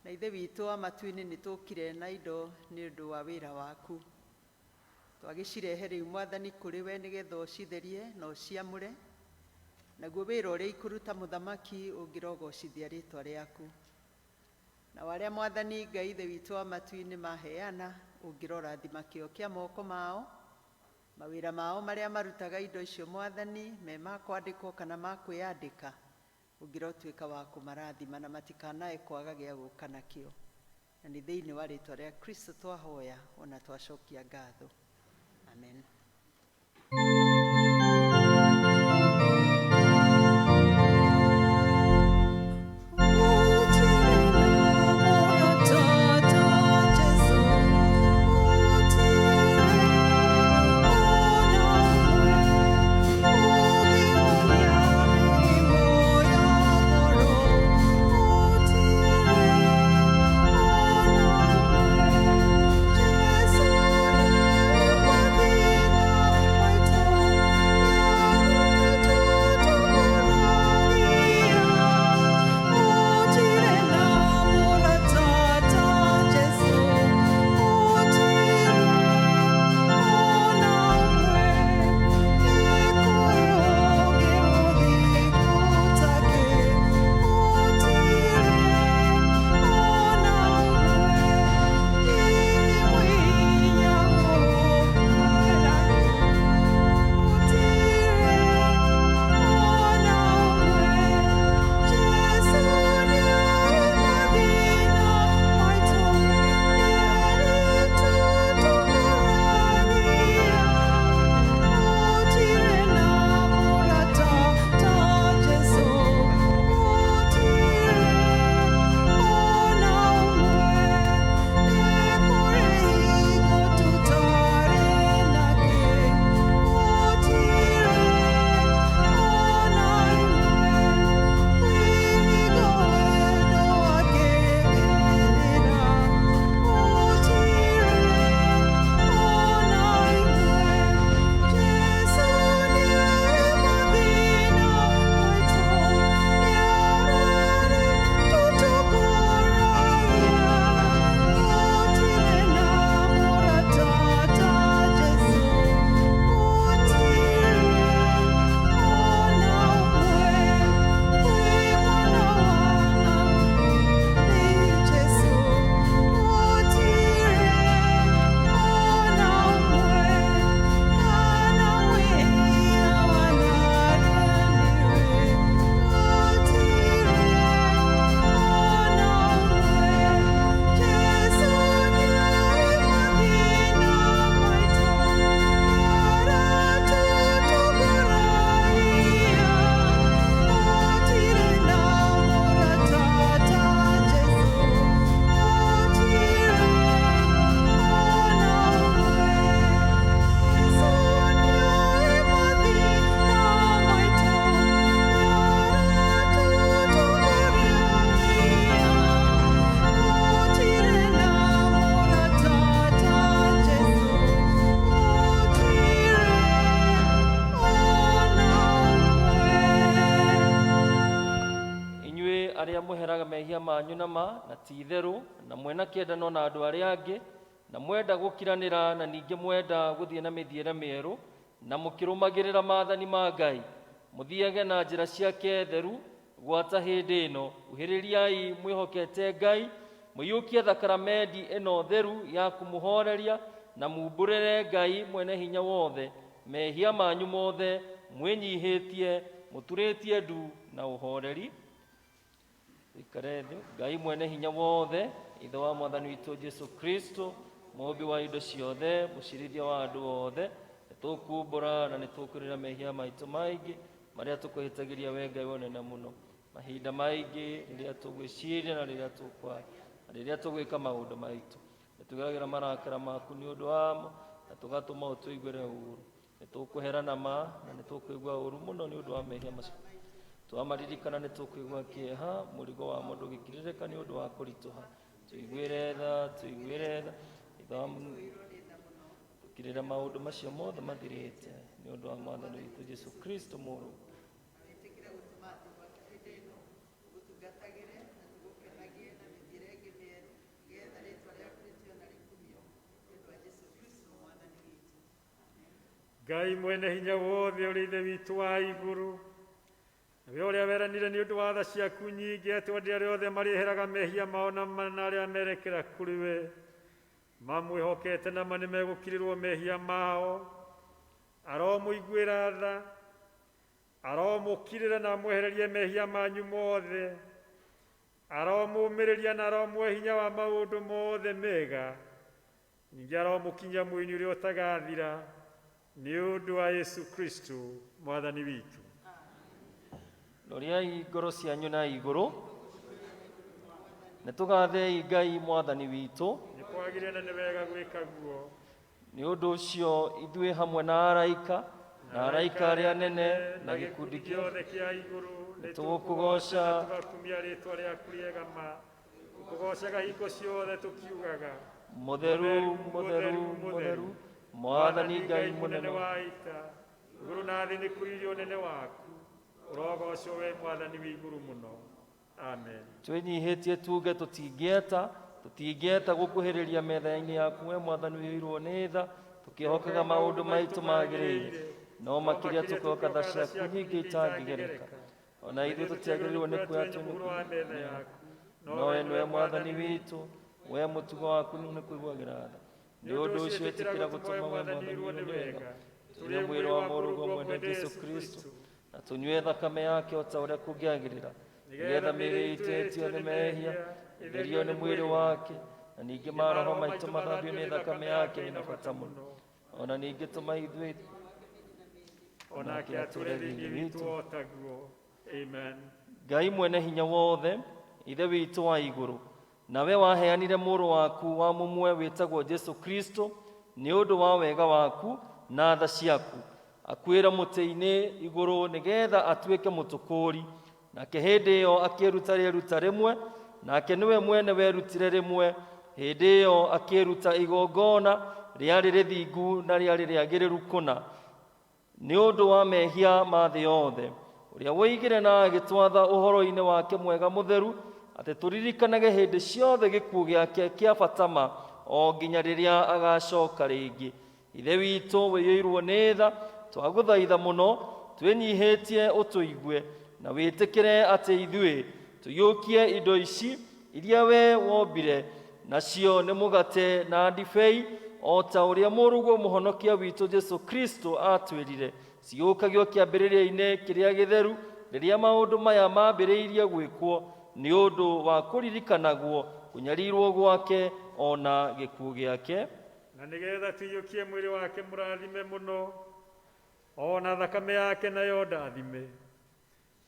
S4: na Ithe witũ amatu-inĩ nĩ tũkire na indo nĩ ũndũ wa wĩra waku. Twagĩcirehe rĩu Mwathani kũrĩ we nĩgetha ũcitherie na ũciamũre, naguo wĩra ũrĩa ikũruta mũthamaki ũngĩrogocithia rĩĩtwa rĩaku. Na warĩa Mwathani Ngai Ithe witũ amatu-inĩ maheana, ũngĩrorathima kĩo kĩa moko mao, mawĩra mao marĩa marutaga indo icio Mwathani, me ma kwandĩkwo kana ma kwĩyandĩka, ũngĩrotuĩka wa kũmarathima na matikanae kwaga gĩa gũka nakĩo. Na nĩ thĩinĩ wa rĩĩtwa rĩa Kristo twahoya ona twacokia ngatho. Amen.
S6: Jesus,
S1: mehia manyu na ti itherũ na mwena kĩendano na andũ arĩa angĩ na mwenda gũkiranĩra na ningĩ mwenda gũthiĩ na mĩthiĩre mĩerũ na mũkĩrũmagĩrĩra maathani ma Ngai mũthiage na njĩra ciake theru gwata hĩndĩ ĩno uhĩrĩriai mwĩhokete Ngai mũiyũkie thakramenti ĩno theru ya kũmũhoreria na mumbũrĩre Ngai mwene hinya wothe mehia manyu mothe mwĩnyihĩtie mũturĩtie ndu na ũhoreri. Ikare thĩ. Ngai mwene hinya wothe ithe wa mwathani witũ Jesu Kristo mũũmbi wa indo ciothe mũcirithia wa andũ othe nĩtũkumbũra na nĩtũkwĩrĩra mehia maitũ maingĩ marĩa tũkwĩhĩtagĩria we Ngai wonene mũno mahinda maingĩ rĩrĩa tũgwĩciria na rĩrĩa tũgwĩka maũndũ maitũ nĩtũgeragĩra marakara maku nĩ ũndũ wamo na tũgatũma ũtũiguĩre ũũru nĩtũkũherana ma na nĩtũkũigua ũũru mũno nĩ ũndũ wa mehia macio twamaririkana nĩtũkũigua kĩeha mũrigo wa mũndũ ũgĩkirĩrĩka nĩ ũndũ wa kũritũha tũiguĩre tha ithe wa tũkirĩre maũndũ macio mothe mathirĩte nĩ ũndũ wa mwathani witũ Jesu Kristo mũrũ
S5: Ngai mwene hinya wothe ũrĩ ithe witũ wa igũrũ we ũrĩa weranire nĩ ũndũ wa tha ciaku nyingĩ atĩ andũ arĩa othe marĩheraga mehia mao na arĩa merekera kũrĩ we mamwĩhokete na ma nĩmegũkirĩrwo mehia mao aromũiguĩra tha aromũkirĩra na mwehererie mehia manyu mothe aromũmĩrĩria na aromũhe hinya wa maũndũ mothe mega ningĩ aromũkinyia muoyo-inĩ ũrĩa ũtagathira nĩ ũndũ wa Yesu Kristo mwathani witũ.
S1: Roriai ngoro cianyu na igũrũ nĩtũgathei Ngai mwathani witũ
S5: nĩ kwagĩrĩire na nĩ wega gwĩka guo
S1: nĩ ũndũ ũcio ithuĩ hamwe na araika arĩa anene na gĩkundi
S5: gĩothe kĩa igũrũ
S1: nĩtũgũkũgoca
S5: tũgakumia rĩĩtwa rĩaku rĩega ma tũkũgocaga hingo ciothe tũkiugaga
S1: mũtheru mũtheru mũtheru mwathani Ngai mũnene
S5: wa ita igũrũ na thĩ nĩ kũririo ũnene waku ũrogocwo we mwathani wĩ igũrũ mũno amen.
S1: twĩnyihĩtie tuge tũtingĩeta gũkuhĩrĩria metha-inĩ yaku we mwathani wĩirwo nĩ tha tũkĩhokaga maũndũ maitũ magĩrĩire no makĩria tũkĩhoka tha ciaku nyingĩ itangĩgereka ona ithuĩ tũtiagĩrĩirwo nĩ kuoya no we nĩwe mwathani witũ we mũtugo waku nĩ kũiguagĩra tha nĩ ũndũ ũcio ĩtĩkĩra gũtũma we mwathani wĩirwo nĩ wega tũrĩe mwĩrĩ wa mũrũguo mwene Jesu Kristo na tũnyue thakame yake o ta ũrĩa kũngĩagĩrĩra nĩgetha mĩĩrĩ itũ ĩtio nĩ mehia ĩtherio nĩ mwĩrĩ wake na ningĩ maroho maitũ mathambio nĩ thakame yake ĩna bata mũno ona ningĩ tũma ithuĩ
S5: onake atũre thĩinĩ witũ o taguo amen.
S1: Ngai mwene hinya wothe ithe witũ wa igũrũ nawe waheanire mũrũ waku wa mũmwe wĩtagwo Jesu Kristo nĩ ũndũ wa wega waku na tha ciaku akwĩra mũtĩ-inĩ igũrũ nĩgetha atuĩke mũtũkũri nake hĩndĩ ĩyo akĩruta rĩeruta rĩmwe nake nĩwe mwene werutire rĩmwe hĩndĩ ĩyo akĩruta igongona rĩarĩ rĩthingu na rĩarĩ rĩagĩrĩru kũna nĩ ũndũ wa mehia ma thĩ yothe ũrĩa woigire na agĩtwatha ũhoro-inĩ wake mwega mũtheru atĩ tũririkanage hĩndĩ ciothe gĩkuũ gĩake kĩa bata ma o nginya rĩrĩa agacoka rĩngĩ. Ithe witũ wĩiyũirwo nĩ tha twagũthaitha mũno twĩnyihĩtie ũtũigue na wĩtĩkĩre atĩ ithuĩ tũiyũkie indo ici iria we wombire nacio nĩ mũgate na ndibei o ta ũrĩa mũrũguo mũhonokia witũ Jesu Kristo atwĩrire ciyũkagio kĩambĩrĩria-inĩ kĩrĩa gĩtheru rĩrĩa maũndũ maya mambĩrĩirie gwĩkwo nĩ ũndũ wa kũririkanagwo kũnyarirwo gwake ona gĩkuũ gĩake
S5: na nĩgetha tũiyũkie mwĩrĩ wake mũrathime mũno ona thakame yake nayo ndathime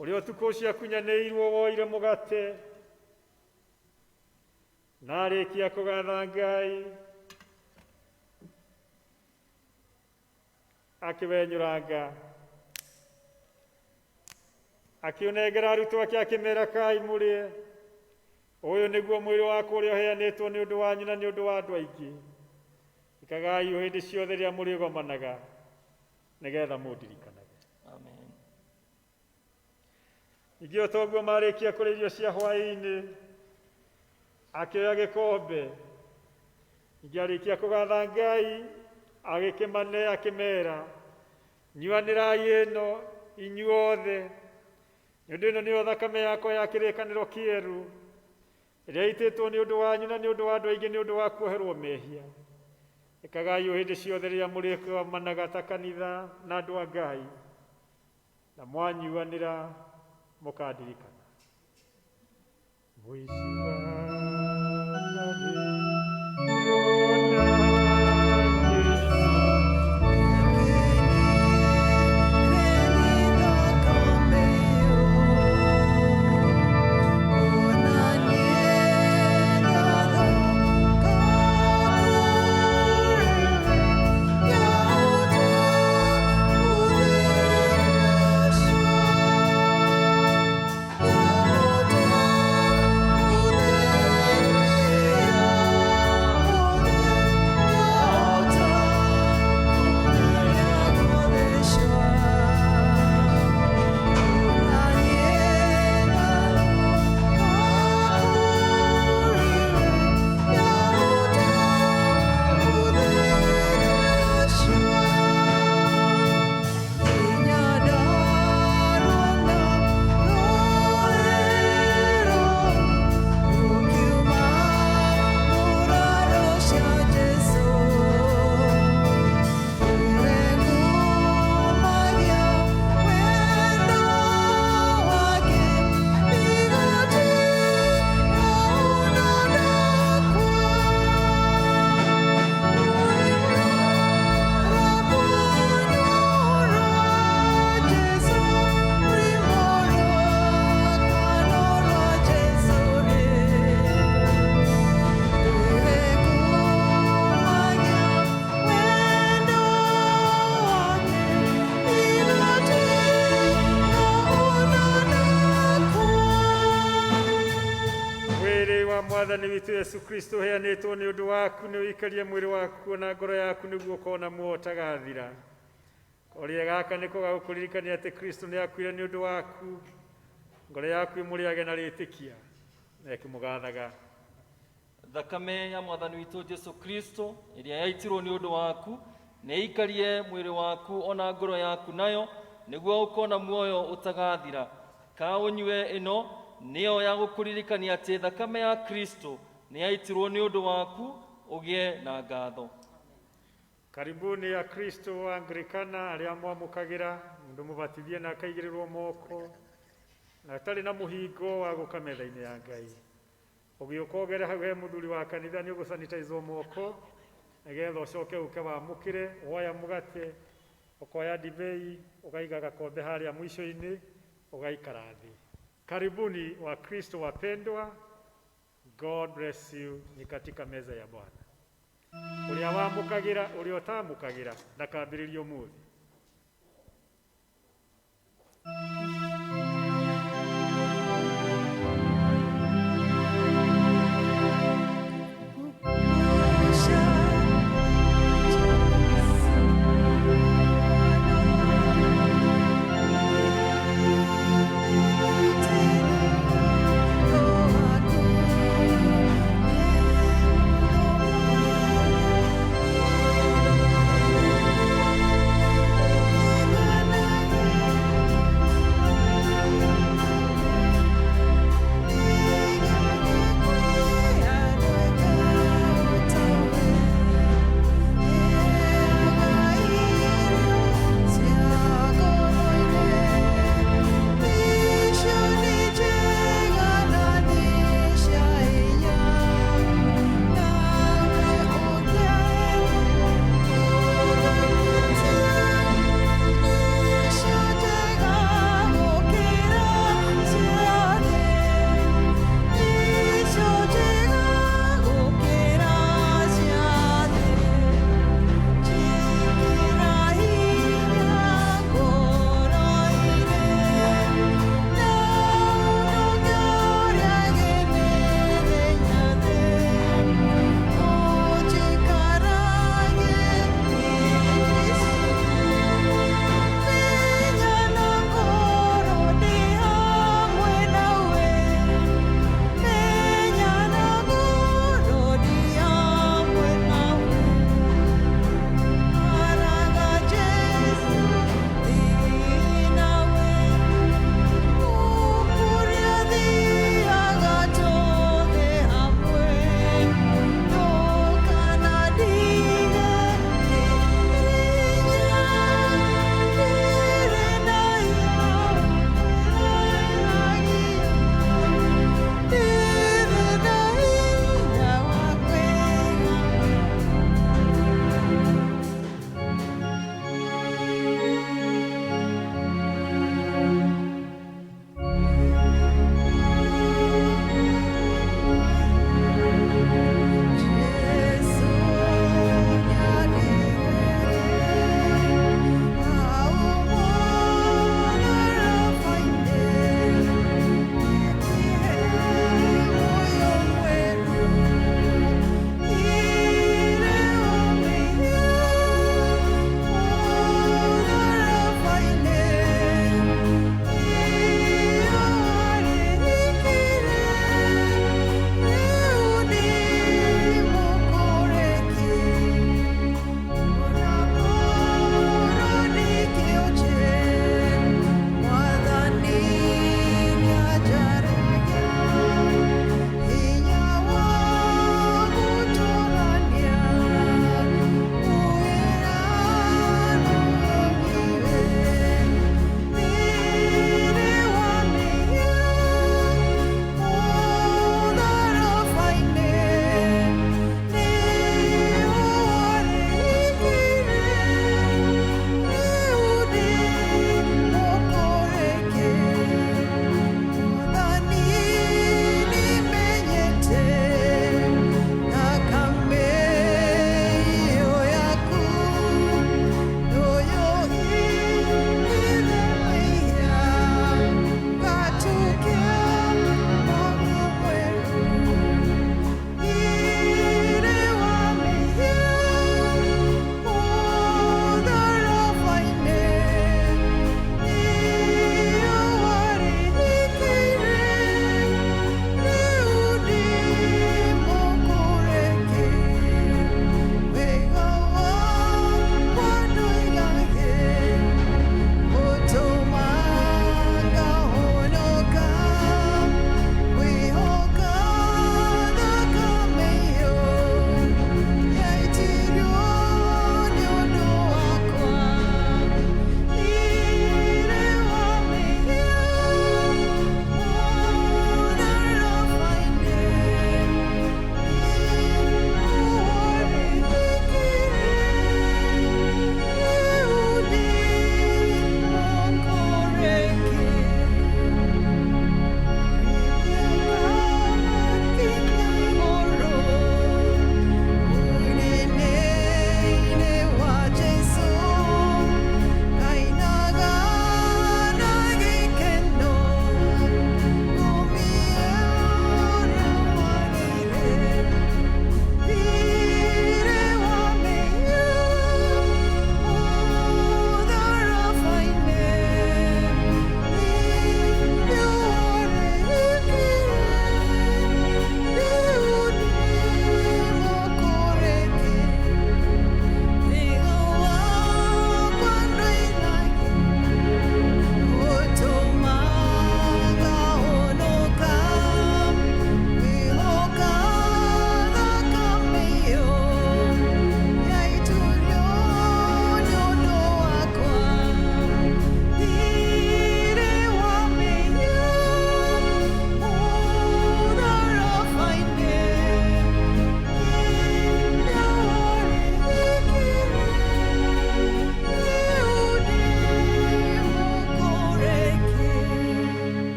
S5: ũrĩa ũtukũ ũcio akunyanĩirwo woire mũgate na arĩkia kũgatha Ngai akĩwenyũranga akĩũnengera arutwo ake akĩmera kai mũrĩe ũyũ nĩguo mwĩrĩ wakwa ũrĩa ũheanĩtwo nĩ ũndũ wanyu na nĩ ũndũ wa andũ aingĩ ikagai hĩndĩ ciothe rĩrĩa mũrĩgomanaga nĩgetha mũndirikanage.
S1: Amen.
S5: Ningĩ o ta ũguo marĩkia kũrĩa irio cia hwaĩ-inĩ akĩoya gĩkombe. Ningĩ arĩkia kũgatha Ngai, agĩkĩmane akĩmera, nyuanĩrai ĩno inyuothe, nĩ ũndũ ĩno nĩyo thakame yakwa ya kĩrĩkanĩro kĩerũ, ĩrĩa ĩitĩtwo nĩ ũndũ wanyu na nĩ ũndũ wa andũ aingĩ nĩ ũndũ wa kuoherwo mehia. Ĩkagai o hĩndĩ ciothe rĩrĩa mũrĩkũmanaga ta kanitha na andũ a Ngai, na mwanyuanĩra mũkandirikana. Mwathani witũ Yesu Kristo heanĩtwo nĩ ũndũ waku, nĩ ũikarie mwĩrĩ waku na ngoro yaku nĩguo ũkona muoyo ũtagathira. Koria gaka nĩ gũkũririkania atĩ Kristo nĩ akuire nĩ ũndũ waku, ngoro yaku ĩmũrĩage na rĩtĩkia na ĩkĩmũgathaga.
S1: Thakame ya Mwathani witũ Yesu Kristo ĩrĩa yaitirwo nĩ ũndũ waku nĩ ĩikarie mwĩrĩ waku ona ngoro yaku nayo nĩguo ũkona muoyo ũtagathira. Ka ũnyue ĩno nĩyo ya gũkũririkania atĩ thakame ya Kristo nĩ yaitirwo nĩ ũndũ waku, ũgĩe na ngatho.
S5: Karibuni ya Kristo Anglikana arĩa mwamũkagĩra, mũndũ mũbatithie na akaigĩrĩrwo moko na atarĩ na mũhingo wa gũka metha-inĩ ya Ngai. Ũgĩũka ũgere hau he mũthuri wa kanitha nĩ ũgũsanitizwo moko nĩgetha ũcoke ũke wamũkĩre, woya mũgate, ũkoya ndibei, ũkaiga gakombe harĩa mwisho-inĩ, ũgaikara thĩ. Karibuni wa Kristo wapendwa. God bless you. Ni katika meza ya Bwana. Uria wamũkagĩra, uria ũtamũkagĩra, ndakambĩrĩrie ũmũthĩ.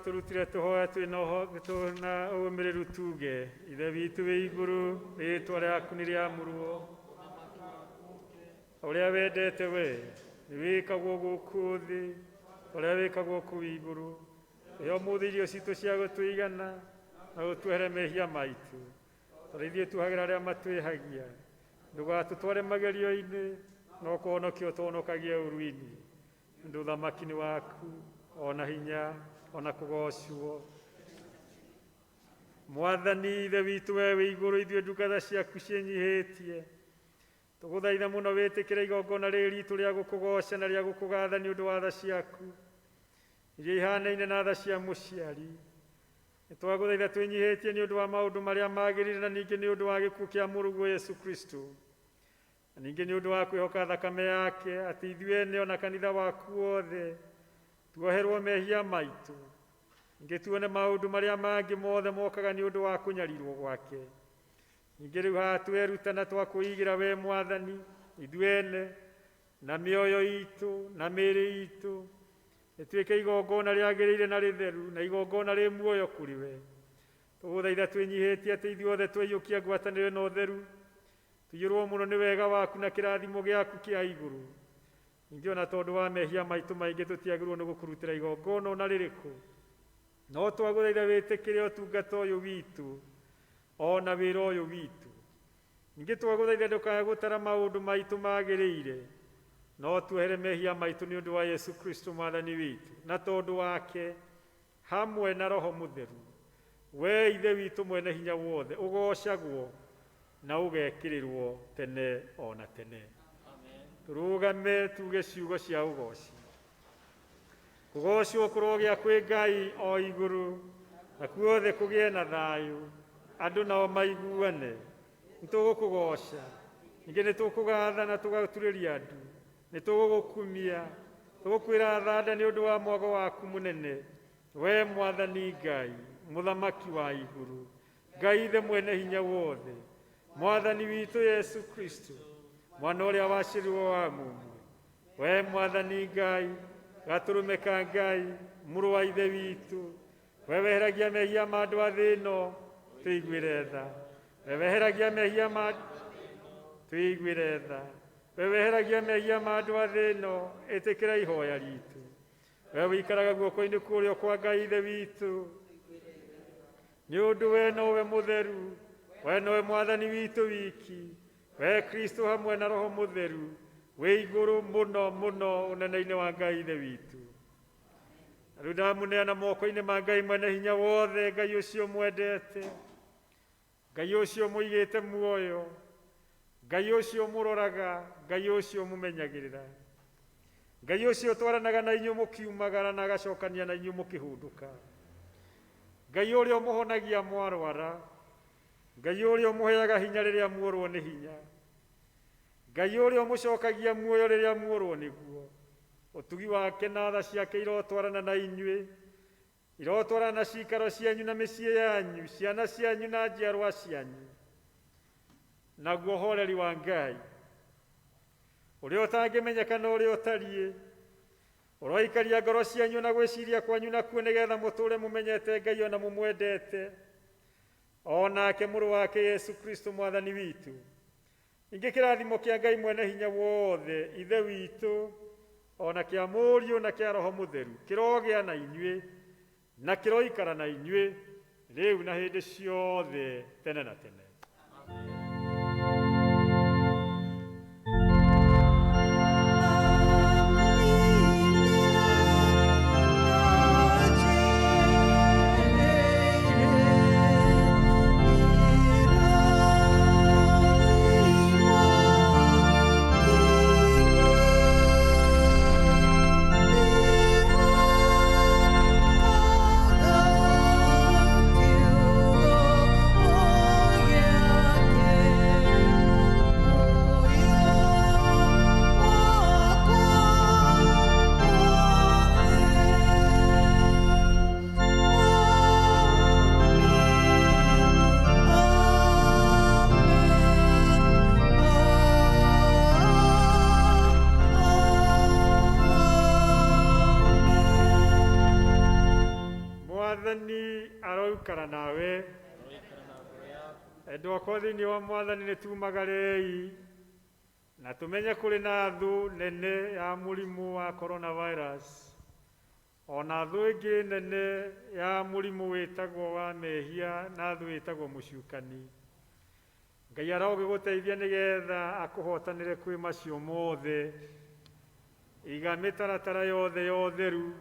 S5: waturutire tuhoya twina umireru tuge ithe witu wi iguru ritwa riaku ni riamurwo uria wendete we wikagwo guku thi uria wikagwo ku iguru yo muthi irio citu cia gutwigana na gutwehere mehia maitu tũrĩithie tuhagira aria matwihagia ndugatũtware magerio-inĩ no kũhonokia ũtũhonokagie ũru-inĩ nĩ ũthamaki-nĩ waku ona hinya ona kũgocwo Mwathani ithe witũ we wĩ igũrũ ithuĩ ndungata ciaku ciĩnyihĩtie tũgũthaitha mũno wĩtĩkĩre igongona rĩrĩ ritũ rĩa gũkũgoca na rĩa gũkũgatha nĩ ũndũ wa tha ciaku iria ihanaine na tha cia mũciari nĩ twagũthaitha twĩnyihĩtie nĩ ũndũ wa maũndũ marĩa magĩrĩire na ningĩ nĩ ũndũ wa gĩkuũ kĩa mũrũguo Yesu Kristo na ningĩ nĩ ũndũ wa kwĩhoka thakame yake atĩ ithuĩ ene ona kanitha waku wothe tuoherwo mehia maitũ ningĩ tuone maũndũ marĩa mangĩ mothe mokaga nĩ ũndũ wa kũnyarirwo gwake ningĩ rĩu haha twerutana twakũigĩra we Mwathani ithuĩ ene na mĩoyo itũ na mĩĩrĩ itũ ĩtuĩke igongona rĩagĩrĩire na rĩtheru na igongona rĩ muoyo kũrĩ we tũgũthaitha twĩnyihĩtie atĩ ithuothe twaiyũkia ngwatanĩro na ũtheru tũiyũrwo mũno nĩ wega waku na kĩrathimo gĩaku kĩa igũrũ ningĩ ona tondũ wa mehia maitũ maingĩ tũtiagĩrĩirwo nĩ gũkũrutĩra igongona ona rĩrĩkũ no twagũthaitha wĩtĩkĩre ũtungata ũyũ witũ ona wĩra ũyũ witũ ningĩ twagũthaitha ndũkae gũtara maũndũ maitũ magĩrĩire no tuohere mehia maitũ nĩ ũndũ wa Yesu Kristo Mwathani witũ na tondũ wake hamwe na Roho Mũtheru we ithe witũ mwene hinya wothe ũgocagwo na ũgekĩrĩrwo tene ona tene tũrũgame tuge ciugo cia ũgoci kũgocwo kũrogĩa kwĩ Ngai o igũrũ na kuothe kũgĩe na thayũ andũ nao maiguane nĩtũgũkũgoca ningĩ nĩtũkũgatha na tũgaturĩria andũ nĩtũgũgũkumia tũgũkwĩra thanda nĩ ũndũ wa mwago waku mũnene we Mwathani Ngai mũthamaki wa igũrũ Ngai ithe mwene hinya wothe Mwathani witũ Yesu Kristo mwana ũrĩa waciarirwo wa mũmwe we Mwathani Ngai gatũrũme ka Ngai mũrũ wa ithe witũ we weheragia mehia ma andũ a thĩ ĩno tũiguĩre tha we weheragia mehia ma tũiguĩre tha we weheragia mehia ma andũ a thĩ ĩno ĩtĩkĩra ihoya ritũ we wĩikaraga guoko-inĩ kũrĩo kwa Ngai ithe witũ nĩ ũndũ we nowe mũtheru we nowe Mwathani witũ wiki we Kristo hamwe na Roho Mũtheru wĩ igũrũ mũno mũno ũnene-inĩ wa Ngai ithe witũ rĩu ndamũneana moko-inĩ ma Ngai mwene hinya wothe Ngai ũcio mwendete Ngai ũcio mũigĩte muoyo Ngai ũcio mũroraga Ngai ũcio mũmenyagĩrĩra Ngai ũcio twaranaga na inyuĩ mũkiumagara na agacokania na inyuĩ mũkĩhũndũka Ngai ũrĩa ũmũhonagia mwarwara Ngai ũrĩa ũmũheaga hinya rĩrĩa muorwo nĩ hinya Ngai ũrĩa ũmũcokagia muoyo rĩrĩa muorwo nĩguo ũtugi wake na tha ciake irotwarana na inyuĩ irotwarana na ciikaro cianyu na mĩciĩ yanyu ciana cianyu na njiarwa cianyu naguo ũhoreri wa Ngai ũrĩa ũtangĩmenyeka na ũrĩa ũtariĩ ũroikaria ngoro cianyu na gwĩciria kwanyu nakuo nĩgetha mũtũũre mũmenyete Ngai ona mũmwendete onake mũrũ wake Yesu Kristo Mwathani witũ ningĩ kĩrathimo kĩa Ngai mwene hinya wothe ithe witũ ona kĩa mũriũ na kĩa Roho Mũtheru kĩrogĩa na inyuĩ na kĩroikara na inyuĩ rĩu na hĩndĩ ciothe tene na tene.
S6: Yeah.
S5: aroikara nawe endwa kwa thĩinĩ wa Mwathani nĩ tumagarei na tũmenye kũrĩ na thũ nene ya mũrimũ wa coronavirus ona thũ ĩngĩ nene ya mũrimũ wĩtagwo wa mehia na thũ wĩtagwo mũcukani. Ngai arogĩgũteithia nĩgetha akũhotanĩre kwĩ macio mothe. Iga mĩtaratara yothe ya ũtheru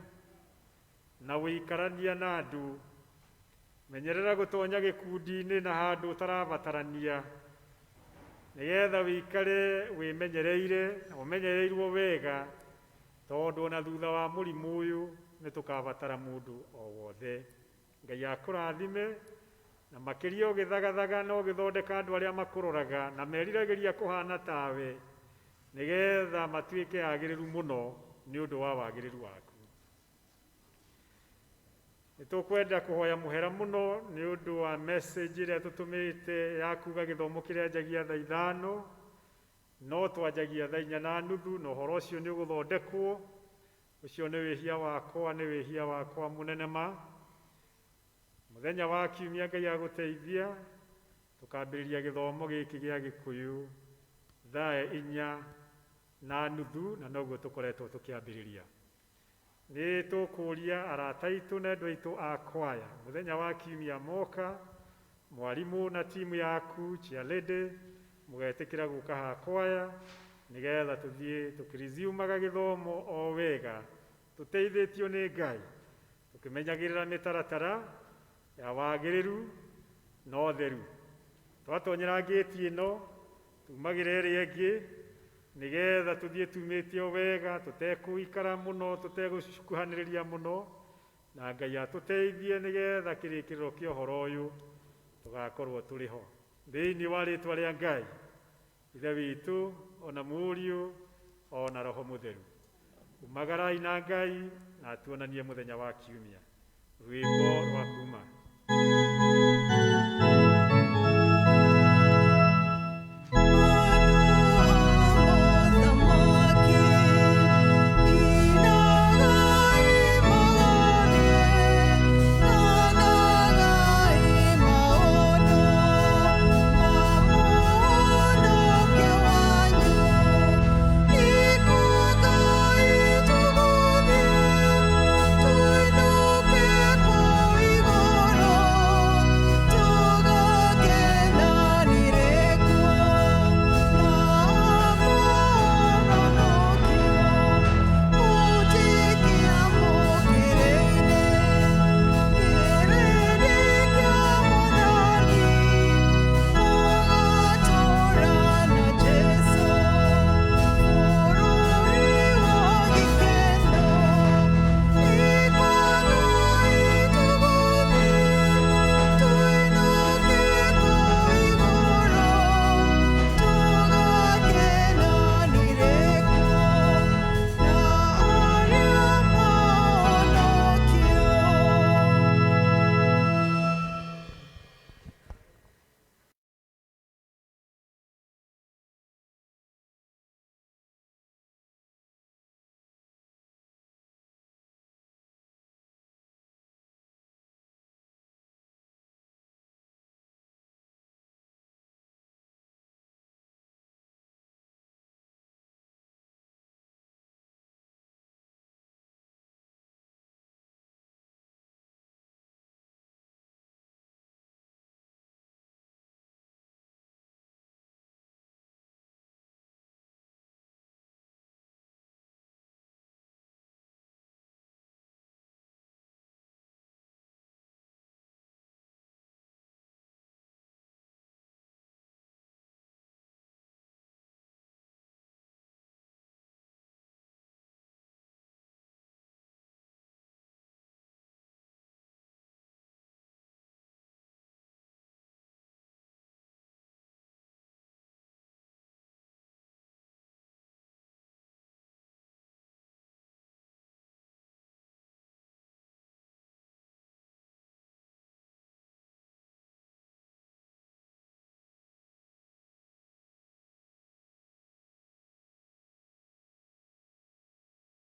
S5: na wĩikarania na andũ. Menyerera gũtonya gĩkundi-inĩ na handũ ũtarabatarania nĩgetha wĩikare wĩmenyereire na ũmenyereirwo wega tondũ ona thutha wa mũrimũ ũyũ nĩ tũkabatara mũndũ o wothe. Ngai akũrathime na makĩria ũgĩthagathaga na ũgĩthondeka andũ arĩa makũroraga na meriragĩria kũhana tawe nĩgetha matuĩke agĩrĩru mũno nĩ ũndũ wa wagĩrĩru waku. Nĩ tũkwenda kũhoya mũhera mũno nĩ ũndũ wa message ĩrĩa tũtũmĩte ya kuga gĩthomo kĩrĩanjagia thaa 5 no twanjagia thaa 4:30 na ũhoro ũcio nĩ ũgũthondekwo. Ũcio nĩ wĩhia wakwa mũnene ma. Mũthenya wa Kiumia Ngai agũteithia tũkambĩrĩria gĩthomo gĩkĩ gĩa Gĩkũyũ thaa 4:30 na noguo tũkoretwo tũkĩambĩrĩria. Nĩ tũkũria arata aitũ na andũ aitũ a kwaya mũthenya wa Kiumia moka, mwarimũ na timu yaku cheerleader mũgetĩkĩra gũka ha kwaya nĩgetha tũthiĩ tũkĩresumaga gĩthomo o wega tũteithĩtio nĩ Ngai tũkĩmenyagĩrĩra mĩtaratara ya wagĩrĩru na ũtheru. Twatonyera ngĩti ĩno tumagĩra ĩrĩa ĩngĩ nĩgetha tũthiĩ tumĩte o wega tũtekũikara mũno tũtegũkuhanĩrĩria mũno na Ngai atũteithie nĩgetha kĩrĩkĩrĩro kĩa ũhoro ũyũ tũgakorwo tũrĩ ho thĩinĩ wa rĩtwa rĩa Ngai Ithe witũ ona Mũriũ ona Roho Mũtheru. Umagarai na Ngai na tuonanie mũthenya wa Kiumia. Rwĩmbo rwa kuma.